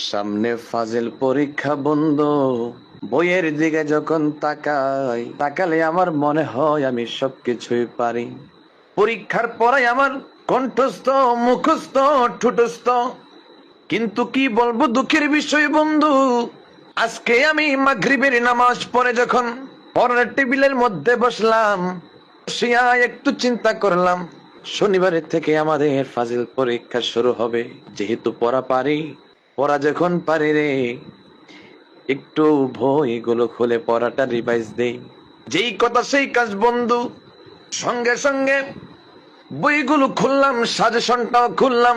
সামনে ফাজিল পরীক্ষা বন্ধু, বইয়ের দিকে যখন তাকালে আমার মনে হয় আমি সবকিছুই পারি। পরীক্ষার পরে আমার কণ্ঠস্থ, মুখস্থ, ঠোঁটস্থ, কিন্তু কি বলবো দুঃখের বিষয় বন্ধু, আজকে আমি মাগরিবের নামাজ পড়ে যখন পড়ার টেবিলের মধ্যে বসলাম, বসিয়া একটু চিন্তা করলাম শনিবারের থেকে আমাদের ফাজিল পরীক্ষা শুরু হবে। যেহেতু পড়া যখন পারি রে, একটু বইগুলো খুলে পড়াটা রিভাইজ দেই। যেই কথা সেই কাজ বন্ধু, সঙ্গে সঙ্গে বইগুলো খুললাম, সাজেশনটাও খুললাম।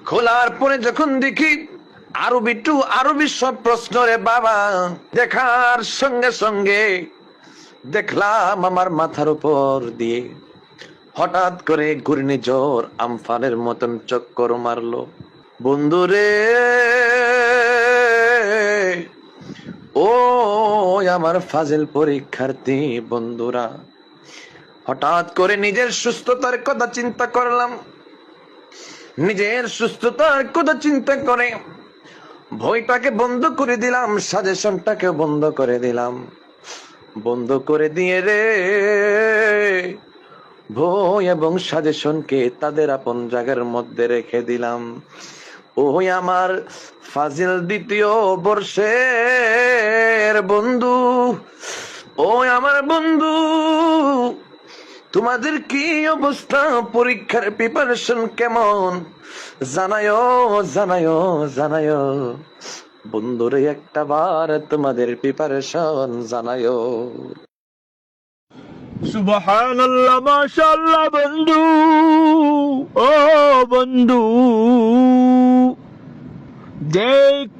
খোলার পরে যখন দেখি আরবি সব প্রশ্ন রে বাবা, দেখার সঙ্গে সঙ্গে দেখলাম আমার মাথার উপর দিয়ে হঠাৎ করে ঘূর্ণিঝড় আমফানের মতন চক্কর মারলো বন্ধুরে। ও আমার ফাজিল পরীক্ষার্থী বন্ধুরা, হঠাৎ করে নিজের সুস্থতার কথা চিন্তা করলাম। নিজের সুস্থতার কথা চিন্তা করে বইটাকে বন্ধ করে দিলাম, সাজেশনটাকে বন্ধ করে দিলাম। বন্ধ করে দিয়ে রে বই এবং সাজেশনকে তাদের আপন জায়গার মধ্যে রেখে দিলাম। ওই আমার ফাজিল দ্বিতীয় বর্ষের বন্ধু, ওই আমার বন্ধু, তোমাদের কি অবস্থা? পরীক্ষার প্রিপারেশন কেমন? জানায়ো জানায়ো জানায়ো বন্ধুরে, একটা বার তোমাদের প্রিপারেশন জানায়ো। সুবহানাল্লাহ, মাশাআল্লাহ বন্ধু। ও বন্ধু, যে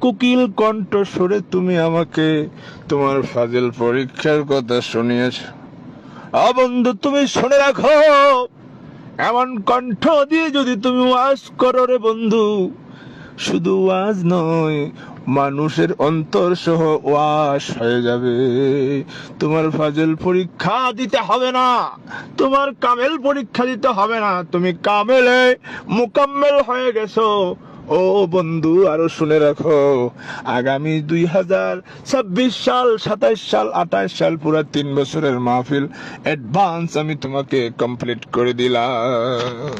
কোকিল কণ্ঠ সুরে তুমি আমাকে তোমার ফাজিল পরীক্ষার কথা শুনিয়েছ, বন্ধু তুমি শুনে রাখো, এমন কণ্ঠ দিয়ে যদি তুমি ওয়াজ করো রে বন্ধু, শুধু ওয়াজ নয়, মানুষের অন্তর সহ ওয়াজ হয়ে যাবে। তোমার ফাজিল পরীক্ষা দিতে হবে না, তোমার কামেল পরীক্ষা দিতে হবে না, তুমি কামেলে মুকাম্মেল হয়ে গেছো। ও বন্ধু, আরো শুনে রাখো, আগামী 2026 সাল, 27 সাল, 28 সাল, পুরা 3 বছরের মাহফিল অ্যাডভান্স আমি তোমাকে কমপ্লিট করে দিলাম।